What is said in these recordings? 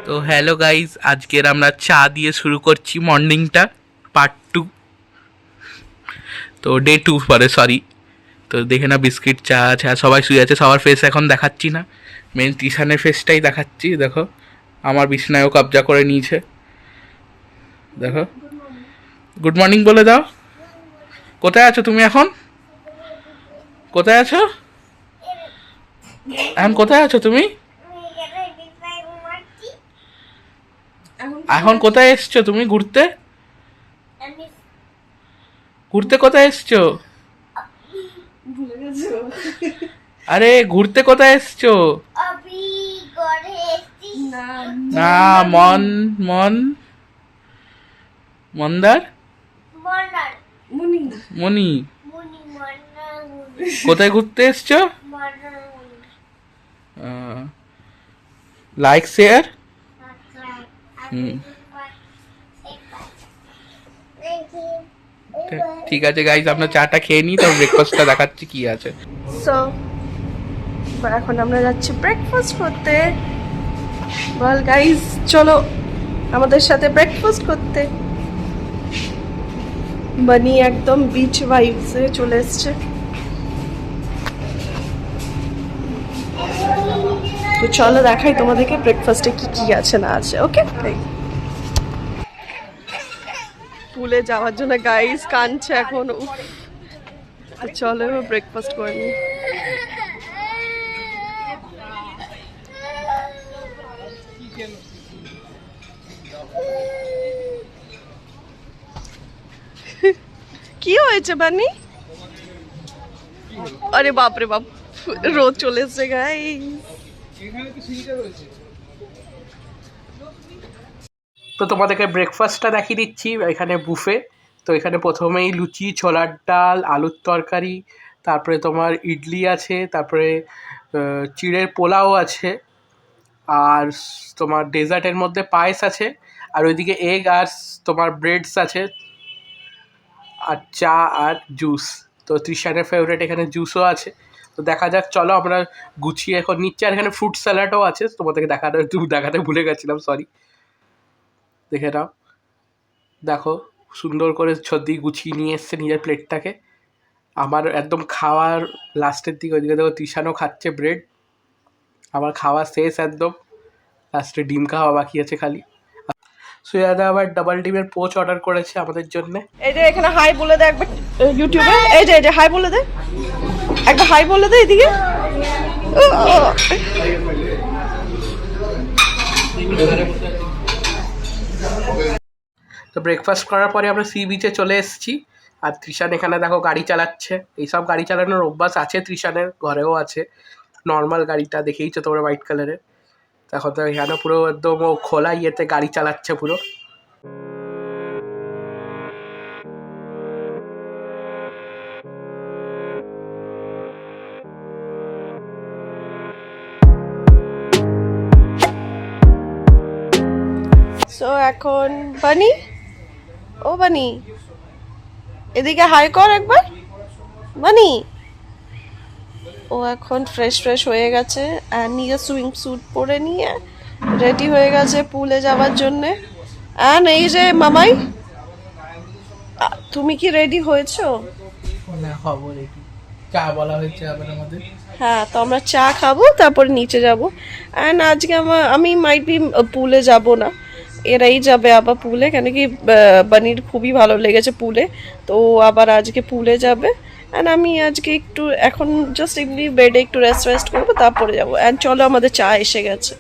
তো hello guys, আজকের আমরা চা দিয়ে শুরু করছি মর্নিংটা, পার্ট 2। তো ডে 2 পরে, সরি। তো দেখে না, বিস্কিট, চা আছে, আর সবাই শুয়ে আছে। সবার ফেস এখন দেখাচ্ছি না, মেন টিশানের ফেসটাই দেখাচ্ছি। দেখো, আমার বিছনায়ও কবজা করে নিয়েছে। দেখো, গুড মর্নিং বলে দাও। কোথায় আছো তুমি এখন? কোথায় আছো এখন? কোথায় আছো তুমি এখন? কোথায় এসছো তুমি ঘুরতে? ঘুরতে কোথায় এসছো? আরে ঘুরতে কোথায় এসছো? না, মন মন মন্দার মনি, কোথায় ঘুরতে এসছো? Like, share. ঠিক আছে গাইজ, আমরা চাটা খেয়ে নিই, তারপর ব্রেকফাস্টটা দেখাচ্ছি কি আছে। সো এখন আমরা যাচ্ছি ব্রেকফাস্ট করতে। বল গাইজ, চলো আমাদের সাথে ব্রেকফাস্ট করতে। বানি একদম বিচ ভাইবসে চলে এসছে। তো চলো দেখাই তোমাদেরকে ব্রেকফাস্টে কি কি আছে না আছে। ওকে, পুলে যাওয়ার জন্য গাইজ কাঁদছে এখন। তো চলো ব্রেকফাস্ট করে নিই। কি হয়েছে বানি? আরে বাপরে বাপ, রোদ চলে এসছে গাইস। তো তোমাদেরকে ব্রেকফাস্টটা দেখিয়ে দিচ্ছি। এখানে বুফে। তো এখানে প্রথমেই লুচি, ছোলার ডাল, আলুর তরকারি, তারপরে তোমার ইডলি আছে, তারপরে চিড়ের পোলাও আছে, আর তোমার ডেজার্টের মধ্যে পায়েস আছে, আর ওইদিকে এগ আর তোমার ব্রেডস আছে, আর চা আর জুস। তো তৃষানের ফেভারিট এখানে জুসও আছে। তো দেখা যাক, চলো আমরা গুছিয়ে এখন নিচ্ছি। আর এখানে ফ্রুট স্যালাডও আছে, তোমাদেরকে দেখাতে ভুলে গেছিলাম, সরি। দেখে নাও, দেখো সুন্দর করে ছদ্দি গুছিয়ে নিয়ে এসছে নিজের প্লেটটাকে। আমার একদম খাওয়ার লাস্টের দিকে, ওইদিকে দেখো তৃষানও খাচ্ছে ব্রেড। আমার খাওয়া শেষ একদম, লাস্টে ডিম খাওয়া বাকি আছে খালি। সুয়াদা আবার ডাবল ডিমের পোচ অর্ডার করেছে আমাদের জন্য। এই যে এখানে হাই বলে দে একবার ইউটিউবে। এই যে হাই বলে দে, একবার হাই বলে দে এদিকে। তো ব্রেকফাস্ট করার পরে আমরা সি বিচে চলে এসেছি। আর তৃষান এখানে দেখো গাড়ি চালাচ্ছে। এইসব গাড়ি চালানোর অভ্যাস আছে তৃষানের, ঘরেও আছে। নর্মাল গাড়িটা দেখেইছো তোমরা, হোয়াইট কালারের। এখন তো এখানে পুরো একদম ও খোলা ইয়েতে গাড়ি চালাচ্ছে পুরো। সো এখন বানি, ও বানি এদিকে হাই কর একবার। বানি ও এখন ফ্রেশ হয়ে গেছে আর নিজে সুইং স্যুট পরে নিয়ে রেডি হয়ে গেছে পুলে যাওয়ার জন্যে। অ্যান্ড এই যে মামাই, তুমি কি রেডি হয়েছো? না, খবর এটি চা বলা হয়েছে আবার আমাদের। হ্যাঁ, তো আমরা চা খাবো, তারপরে নিচে যাব। অ্যান্ড আজকে আমি মাইট বি পুলে যাব না, এরাই যাবে আবার পুলে, কেন কি বানির খুবই ভালো লেগেছে পুলে। তো আবার আজকে পুলে যাবে। অ্যান্ড আমি আজকে একটু এখন জাস্ট এমনি বেডে একটু রেস্ট করবো, তারপরে যাবো। অ্যান্ড চলো, আমাদের চা এসে গেছে।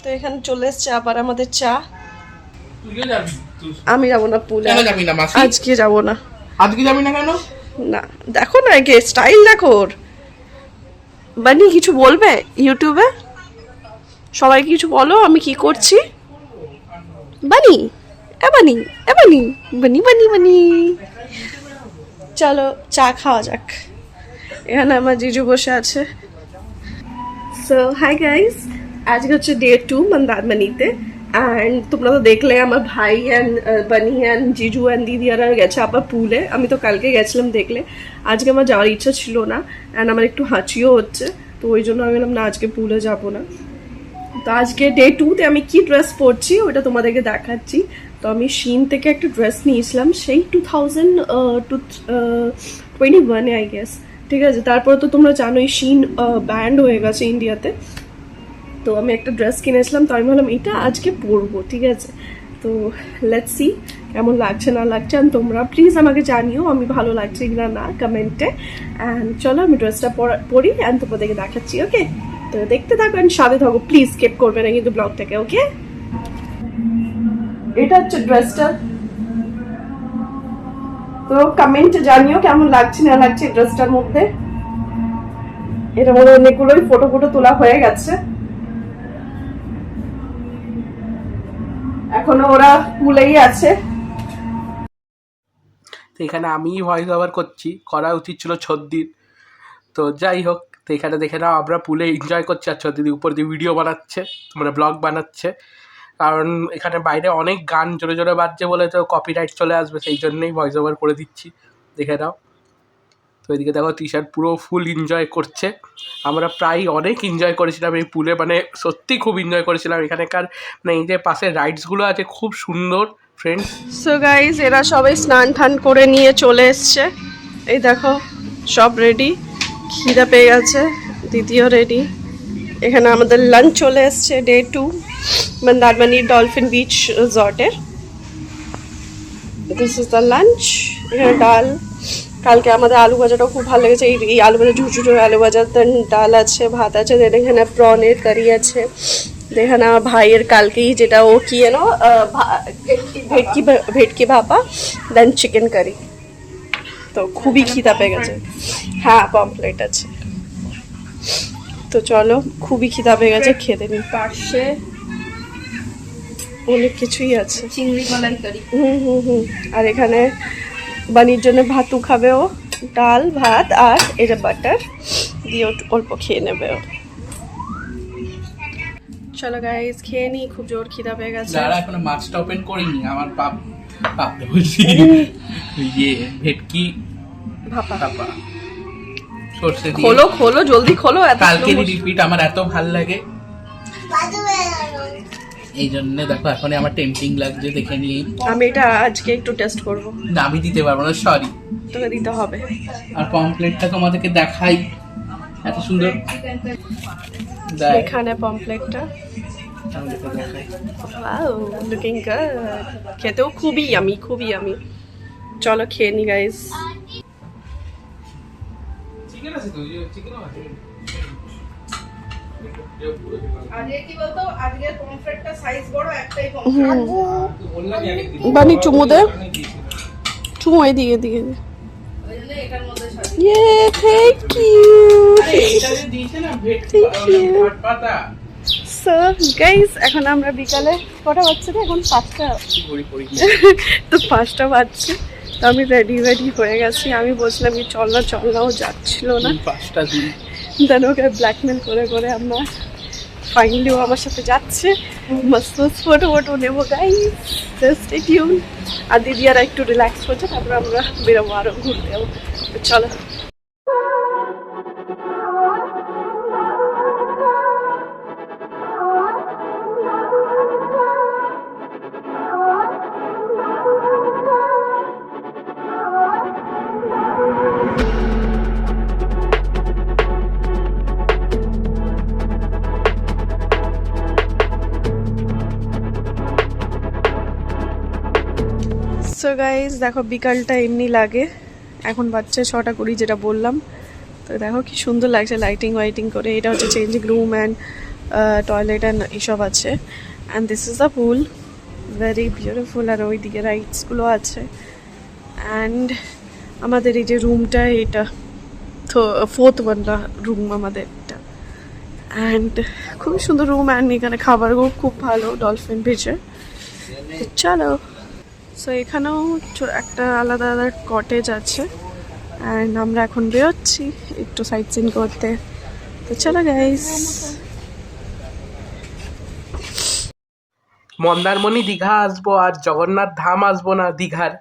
তো এখানে চলে এসছে আবার আমাদের চা। আমি যাবো না পুলে, আজকে যাবো না। আজকে যাবি না কেন? না, দেখো না একে স্টাইল দেখো ওর। বানি কিছু বলবে ইউটিউবে? সবাই কিছু বলো, আমি কি করছি। বানি, এ বানি, এ বানি, বানি বানি বানি। চলো চা খাওয়া যাক। এখানে আমার জিজু বসে আছে। সো হাই গাইস, আজকে হচ্ছে ডে 2 মন্দারমণিতে। অ্যান্ড তোমরা তো দেখলে আমার ভাই অ্যান্ড বানি অ্যান্ড জিজু অ্যান্ড দিদিয়ারা গেছে আবার পুলে। আমি তো কালকে গেছিলাম দেখলে, আজকে আমার যাওয়ার ইচ্ছা ছিল না। অ্যান্ড আমার একটু হাঁচিও হচ্ছে, তো ওই জন্য আমি বললাম না, আজকে পুলে যাবো না। তো আজকে ডে 2-তে আমি কি ড্রেস পরছি ওটা তোমাদেরকে দেখাচ্ছি। তো আমি শিন থেকে একটা ড্রেস নিয়েছিলাম সেই 2021-এ আই গেস, ঠিক আছে। তারপর তো তোমরা জানোই শিন ব্যান্ড হয়ে গেছে ইন্ডিয়াতে। তো আমি একটা ড্রেস কিনেছিলাম, তো আমি ভাবলাম এটা আজকে পরবো, ঠিক আছে। তো লেটস সি কেমন লাগছে না লাগছে, আর তোমরা প্লিজ আমাকে জানিও আমি ভালো লাগছে কিনা না কমেন্টে। অ্যান্ড চলো আমি ড্রেসটা পরি অ্যান্ড তোমাদেরকে দেখাচ্ছি, ওকে। তো দেখতে থাকো অ্যান্ড সাথে থাকো, প্লিজ স্কিপ করবে না কিন্তু ব্লগটাকে, ওকে। এটা হচ্ছে ড্রেসটা, তো কমেন্টে জানিও কেমন লাগছে না লাগছে ড্রেসটার মধ্যে। এটার মধ্যে অনেকগুলোই ফটো ফটো তোলা হয়ে গেছে, এখনো ওরা পুলেই আছে। তো এখানে আমিই ভয়েস ওভার করছি, করা উচিত ছিল ছদ্দির। তো যাই হোক, তো এখানে দেখে নাও আমরা পুলে এনজয় করছি আর ছদ্দিদি উপর দিয়ে ভিডিও বানাচ্ছে, মানে ব্লগ বানাচ্ছে। কারণ এখানে বাইরে অনেক গান জোরে জোরে বাজছে বলে তো কপিরাইট চলে আসবে, সেই জন্যই ভয়েস ওভার করে দিচ্ছি, দেখে নাও। তো এদিকে দেখো টি শার্ট পুরো ফুল এনজয় করছে। আমরা প্রায় অনেক এনজয় করেছিলাম এই পুলে, মানে সত্যি খুব এনজয় করেছিলাম এখানকার, মানে এই যে পাশে রাইডসগুলো আছে খুব সুন্দর ফ্রেন্ডস। সো গাইস এরা সবাই স্নান টান করে নিয়ে চলে এসছে, এই দেখো সব রেডি, খিদা পেয়ে গেছে, দিদিও রেডি। এখানে আমাদের লাঞ্চ চলে এসছে ডে 2 মন্দারমণি ডলফিন বিচ রিসর্টের। This is the lunch. এখানে ডাল, কালকে আমাদের আলু ভাজাটাও খুব ভালো লেগেছে, এই আলু ভাজা ঝুঝুঝো আলু ভাজা, দেন ডাল আছে, ভাত আছে, দেন এখানে প্রনের কারি আছে, এখানে আমার ভাইয়ের কালকেই যেটা ও কি এনো ভেটকি ভাপা, দেন চিকেন কারি। তো খুবই খিদা পেয়ে গেছে, হ্যাঁ পমপ্লেট আছে। তো চলো খুবই খিদা পেয়ে গেছে, খেতে নিই। পাশে অনেক কিছুই আছে, চিংড়ি মালাই কারি। হুম। আর এখানে বানির জন্য ভাতু খাবে ও, ডাল ভাত আর এটা বাটার দিয়ে অল্প খেয়ে নেবে ও। চলো গাইস খেয়ে নি, খুব জোর খিদা পেয়ে গেছে। যারা এখনো মাছটা ওপেন করিনি, আমার পাপ বলছি ইয়ে ভেটকি ভাপা ভাপা সর্ষে দিয়ে। খোলো খোলো জলদি খোলো, এত কালকেরই slow motion। রিপিট আমার এত ভাল লাগে, এই জন্য দেখো এখন আমার টেম্পটিং লাগছে, দেখে নিই। আমি এটা আজকে একটু টেস্ট করব। না, আমি দিতে পারবো না, সরি। তোকে দিতে হবে। আর পমপ্লেটটা তোমাদেরকে দেখাই, এত সুন্দর দেয়। এখানে পমপ্লেটটা, আমাদেরকে দেখাই। ওয়াও লুকিং গুড, খেতেও খুবই ইয়ামি, খুবই ইয়ামি। চলো খেয়ে নি গাইস। চিকেন আছে তো, চিকেন আছে। আজকে কি বলতো, আজকে পমফ্রেটটা সাইজ বড়, একটাই পমফ্রেট। বানি চুমু দে, চুমু এদিকে এদিকে। ওই জন্য এটার মধ্যে সাজিয়ে। ইয়ে থ্যাংক ইউ। আরে এটা যে দিয়েছে না ভেটকি পাতা। সো গাইস এখন আমরা বিকালে কটা বাজছে না, এখন 5টা, তো 5টা বাজছে। তো আমি রেডি হয়ে গেছি। আমি বলছিলাম কি চল না, ও যাচ্ছিল না। 5টা দিন দেন ওকে ব্ল্যাকমেল করে আমরা ফাইনালি ও আমার সাথে যাচ্ছে। মস্ত ফটো নেবো গাইস, জাস্ট স্টে টিউন। আর দিদি আর একটু রিল্যাক্স করছে, তারপর আমরা বেরোবো আরো ঘুরতে যাবো। তো চলো। সো গাইজ দেখো বিকালটা এমনি লাগে, এখন বাচ্চা 6:20 যেটা বললাম। তো দেখো কি সুন্দর লাগছে লাইটিং ওয়াইটিং করে। এটা হচ্ছে changing room and toilet and এইসব আছে। And this is the pool, very beautiful. আর ওইদিকে রাইডসগুলো আছে। অ্যান্ড আমাদের এই যে রুমটা, এটা তো 4th ওয়ানটা রুম আমাদের এটা। অ্যান্ড খুবই সুন্দর রুম, অ্যান্ড এখানে খাবারগুলো খুব ভালো ডলফিন বিচে। চলো। সো এখানেও একটা আলাদা কটেজ আছে। অ্যান্ড আমরা এখন বেরোচ্ছি একটু সাইট সিন করতে। তো চলো গাইস। মন্দারমণি দীঘা আসবো আর জগন্নাথ ধাম আসবো না দীঘার,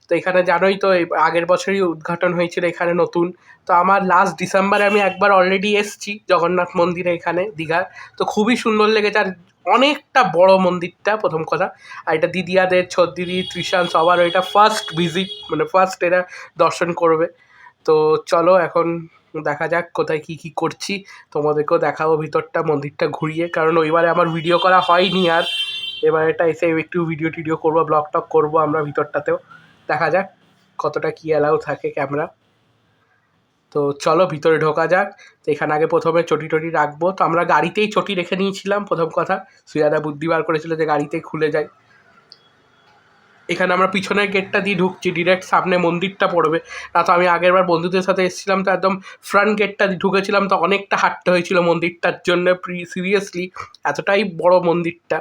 তো এখানে জানোই তো এই আগের বছরই উদ্ঘাটন হয়েছিল এখানে নতুন। তো আমার লাস্ট ডিসেম্বরে আমি একবার অলরেডি এসেছি জগন্নাথ মন্দিরে এখানে দীঘার। তো খুবই সুন্দর লেগেছে, আর অনেকটা বড় মন্দিরটা প্রথম কথা। আর এটা দিদিয়াদের, দিদি, তৃষান সবার এটা ফার্স্ট ভিজিট, মানে ফার্স্ট এরা দর্শন করবে। তো চলো এখন দেখা যাক কোথায় কি কি করছি, তোমাদেরকেও দেখাবো ভিতরটা মন্দিরটা ঘুরিয়ে, কারণ ওইবারে আমার ভিডিও করা হয়নি। আর এবার এটা এসে একটু ভিডিও টিডিও করবো, ব্লগ টক করবো আমরা ভিতরটাতেও। দেখা যাক কতটা কি অ্যালাউ থাকে ক্যামেরা। তো চলো ভিতরে ঢোকা যাক। তো এখানে আগে প্রথমে চটি টটি রাখবো। তো আমরা গাড়িতেই চটি রেখে নিয়েছিলাম প্রথম কথা, সুয়াদা বুদ্ধি বার করেছিল যে গাড়িতেই খুলে যায়। এখানে আমরা পিছনের গেটটা দিয়ে ঢুকছি, ডিরেক্ট সামনে মন্দিরটা পড়বে। না তো আমি আগের বার বন্ধুদের সাথে এসেছিলাম তো একদম ফ্রন্ট গেটটা দিয়ে ঢুকেছিলাম, তো অনেকটা হাঁটতে হয়েছিল মন্দিরটার জন্য, সিরিয়াসলি এতটাই বড় মন্দিরটা।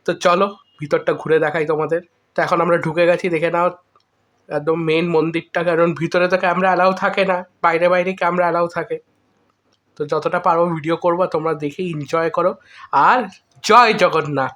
তো চলো ভিতরটা ঘুরে দেখাই তোমাদের। তো এখন আমরা ঢুকে গেছি, দেখে নাও একদম মেন মন্দিরটা, কারণ ভিতরে তো ক্যামেরা অ্যালাউ থাকে না, বাইরে বাইরে ক্যামেরা অ্যালাউ থাকে। তো যতটা পারবো ভিডিও করবো, তোমরা দেখে এনজয় করো। আর জয় জগন্নাথ।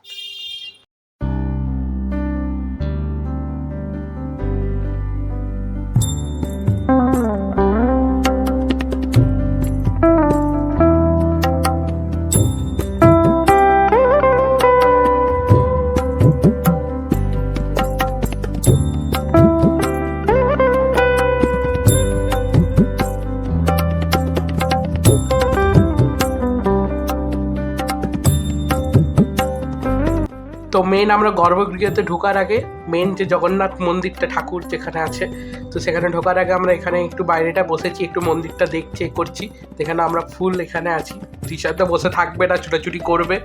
তো মেন আমরা গর্ভগৃহতে ঢোকার আগে মেন যে জগন্নাথ মন্দিরটা ঠাকুর যেখানে আছে, তো সেখানে ঢোকার আগে আমরা এখানে একটু বাইরেটা বসেছি, একটু মন্দিরটা দেখছি করছি। এখানে আমরা ফুল এখানে আছি, টিচারটা বসে থাকবে না, ছুটাছুটি করবে।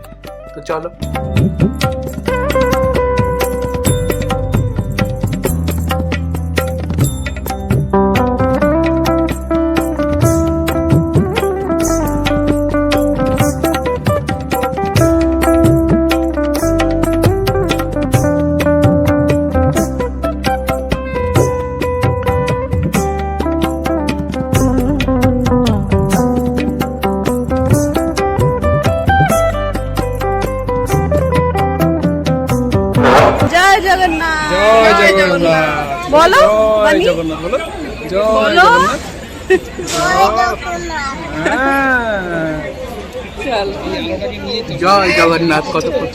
তো চলো জয় জগন্নাথ। জয় জগন্নাথ। বলো জয় বানি। জগন্নাথ বলো। জয় বলো। জগন্নাথ। হ্যাঁ। জয় জগন্নাথ। কত কত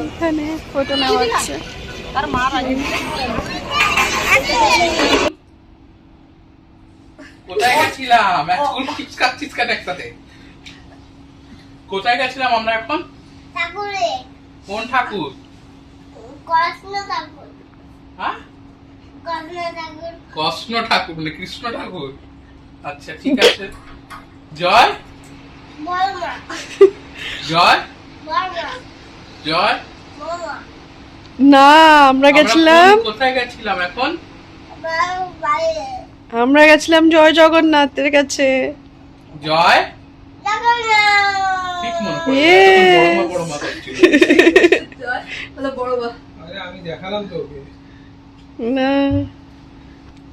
এখানে ফটো নেওয়া হচ্ছে। কোথায় গেছিলাম এখন? চিপস খাচ্ছিস কেন একসাথে? কোথায় গেছিলাম আমরা এখন? ঠাকুরে কোন ঠাকুর? কৃষ্ণ ঠাকুর হ্যাঁ, কৃষ্ণ ঠাকুর কৃষ্ণ ঠাকুর মানে কৃষ্ণ ঠাকুর। আচ্ছা ঠিক আছে। জয় বলমা জয় বলমা জয়। বলমা না আমরা গেছিলাম, কোথায় গেছিলাম এখন? বাইরে আমরা গেছিলাম জয় জগন্নাথের কাছে। জয় জগন্নাথ ঠিক মনে পড়ে Yes. বড় মা করছিল। আরে আমি দেখালাম তো ওকে। না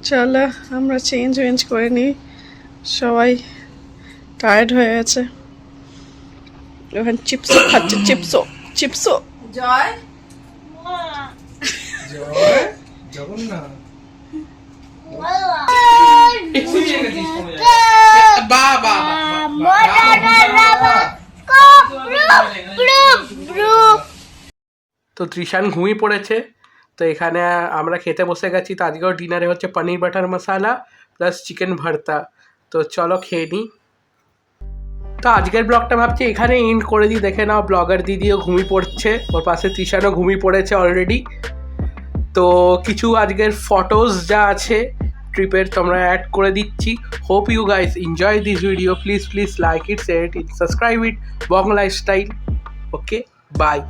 চলো আমরা চেঞ্জ করে নিই, সবাই টায়ার্ড হয়ে গেছে। এখন চিপসও খাচ্ছে, চিপসও। জয় বলমা জয় জগন্নাথ। বলমা বা বা তো তৃষান ঘুমিয়ে পড়েছে। তো এখানে আমরা খেতে বসে গেছি। তো আজকেও ডিনারে হচ্ছে পনির বাটার মশালা প্লাস চিকেন ভর্তা। তো চলো খেয়ে নিই। তো আজকের ব্লগটা ভাবছি এখানে এন্ড করে দিই। দেখে নাও ব্লগার দিদিও ঘুমিয়ে পড়ছে, ওর পাশে তৃষানও ঘুমিয়ে পড়েছে অলরেডি। তো কিছু আজকের ফটোজ যা আছে ট্রিপের তোমরা অ্যাড করে দিচ্ছি। Hope you guys enjoy this video. Please like it, share it, subscribe it. Bong lifestyle. Okay, by.